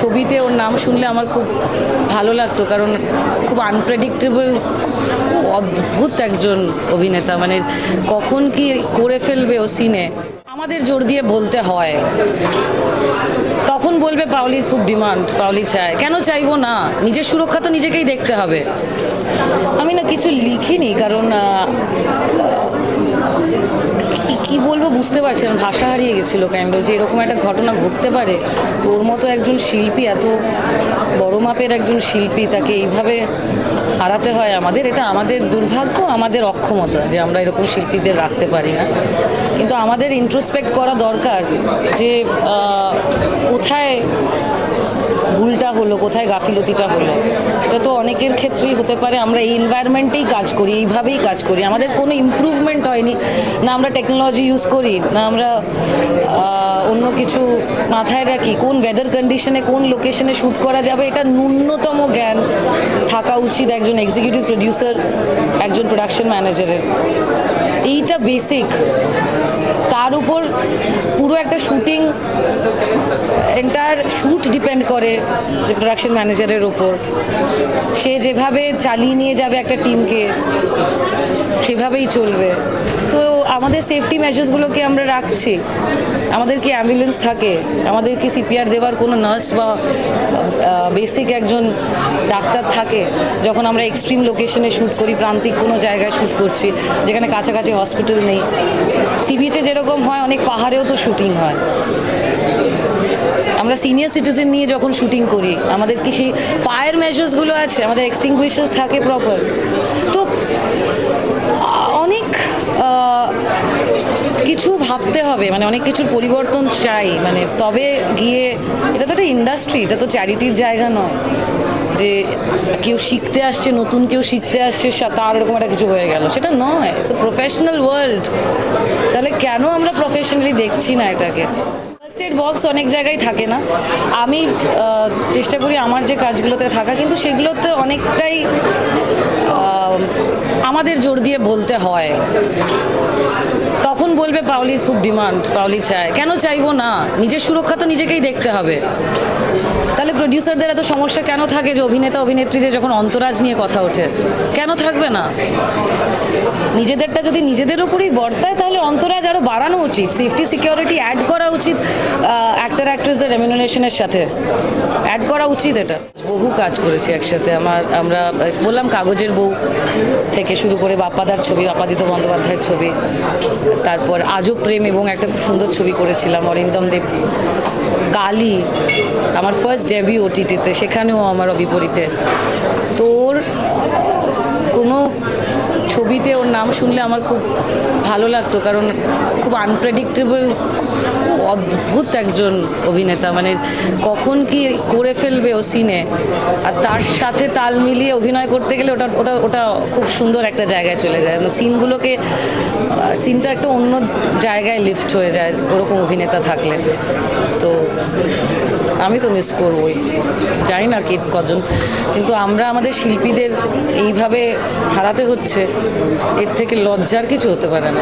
ছবিতে ওর নাম শুনলে আমার খুব ভালো লাগতো, কারণ খুব আনপ্রেডিক্টেবল, অদ্ভুত একজন অভিনেতা। মানে কখন কি করে ফেলবে ও সিনে, আমাদের জোর দিয়ে বলতে হয়। তখন বলবে পাওলির খুব ডিমান্ড, পাওলি চায়। কেন চাইবো না? নিজের সুরক্ষা তো নিজেকেই দেখতে হবে। আমি না কিছু লিখিনি, কারণ কি বলবো বুঝতে পারছি না, ভাষা হারিয়ে গেছিলো কাইন্ড অফ, যে এরকম একটা ঘটনা ঘটতে পারে। তোর মতো একজন শিল্পী, এত বড় মাপের একজন শিল্পী, তাকে এইভাবে হারাতে হয় আমাদের। এটা আমাদের দুর্ভাগ্য, আমাদের অক্ষমতা যে আমরা এরকম শিল্পীদের রাখতে পারি না। কিন্তু আমাদের ইন্ট্রোস্পেক্ট করা দরকার যে কোথায় ভুলটা হলো, কোথায় গাফিলতিটা হলো। এটা তো অনেকের ক্ষেত্রেই হতে পারে। আমরা এই এনভায়রনমেন্টেই কাজ করি, এইভাবেই কাজ করি, আমাদের কোনো ইমপ্রুভমেন্ট হয়নি না। আমরা টেকনোলজি ইউজ করি না, আমরা অন্য কিছু মাথায় রাখি। কোন ওয়েদার কন্ডিশনে কোন লোকেশনে শ্যুট করা যাবে, এটা ন্যূনতম জ্ঞান থাকা উচিত একজন এক্সিকিউটিভ প্রডিউসার, একজন প্রোডাকশন ম্যানেজারের। এইটা বেসিক। তার উপর পুরো একটা শুটিং, এন্টায়ার শ্যুট ডিপেন্ড করে যে প্রোডাকশন ম্যানেজারের ওপর। সে যেভাবে চালিয়ে নিয়ে যাবে একটা টিমকে, সেভাবেই চলবে। তো আমাদের সেফটি মেজার্সগুলোকে আমরা রাখছি। আমাদের কি অ্যাম্বুলেন্স থাকে, আমাদের কি সিপিআর দেওয়ার কোনো নার্স বা বেসিক একজন ডাক্তার থাকে যখন আমরা এক্সট্রিম লোকেশনে শ্যুট করি, প্রান্তিক কোনো জায়গায় শ্যুট করছি যেখানে কাছাকাছি হসপিটাল নেই। সি বিচে যেরকম হয়, অনেক পাহাড়েও তো শুটিং হয়। আমরা সিনিয়র সিটিজেন নিয়ে যখন শুটিং করি, আমাদের কি সেই ফায়ার মেজার্সগুলো আছে, আমাদের এক্সটিংগুইশার্স থাকে প্রপার। তো অনেক কিছু ভাবতে হবে, মানে অনেক কিছুর পরিবর্তন চাই। মানে তবে গিয়ে, এটা তো একটা ইন্ডাস্ট্রি, এটা তো চ্যারিটির জায়গা নয় যে কেউ শিখতে আসছে, নতুন কেউ শিখতে আসছে, তার এরকম একটা কিছু হয়ে গেল, সেটা নয়। It's a professional world. তাহলে কেন আমরা প্রফেশনালি দেখছি না এটাকে? ফার্স্ট এড বক্স অনেক জায়গায় থাকে না। আমি চেষ্টা করি আমার যে কাজগুলোতে থাকা, কিন্তু সেগুলোতে অনেকটাই আমাদের জোর দিয়ে বলতে হয়। তখন বলবে পাওলির খুব ডিমান্ড, পাওলি চায়। কেন চাইবো না? নিজের সুরক্ষা তো নিজেকেই দেখতে হবে। তাহলে প্রডিউসারদের এত সমস্যা কেন থাকে যে অভিনেতা অভিনেত্রীদের যখন অন্তরাজ নিয়ে কথা ওঠে, কেন থাকবে না? নিজেদেরটা যদি নিজেদের উপরেই বর্তায়, তাহলে অন্তরাজ আরও বাড়ানো উচিত। সেফটি সিকিউরিটি অ্যাড করা উচিত অ্যাক্টর অ্যাক্ট্রেসদের রেমিউনারেশনের সাথে, অ্যাড করা উচিত। এটা বহু কাজ করেছি একসাথে। আমরা বললাম কাগজের বউ থেকে শুরু করে বাপ্পাদার ছবি, বাপ্পাদিত্য বন্দ্যোপাধ্যায়ের ছবি, তারপর আজব প্রেম এবং একটা খুব সুন্দর ছবি করেছিলাম অরিন্দম দেব, কালী, আমার ফার্স্ট ডেবিউ ওটিটিতে, সেখানেও আমার বিপরীতে। তোর কোনো ছবিতে ওর নাম শুনলে আমার খুব ভালো লাগতো, কারণ খুব আনপ্রেডিক্টেবল, অদ্ভুত একজন অভিনেতা। মানে কখন কি করে ফেলবে ও সিনে, আর তার সাথে তাল মিলিয়ে অভিনয় করতে গেলে ওটা ওটা ওটা খুব সুন্দর একটা জায়গায় চলে যায়। সিনটা একটা অন্য জায়গায় লিফট হয়ে যায় ওরকম অভিনেতা থাকলে। তো আমি তো মিস করবই, জানি না কি কজন, কিন্তু আমরা আমাদের শিল্পীদের এইভাবে হারাতে হচ্ছে, এর থেকে লজ্জার কিছু হতে পারে না।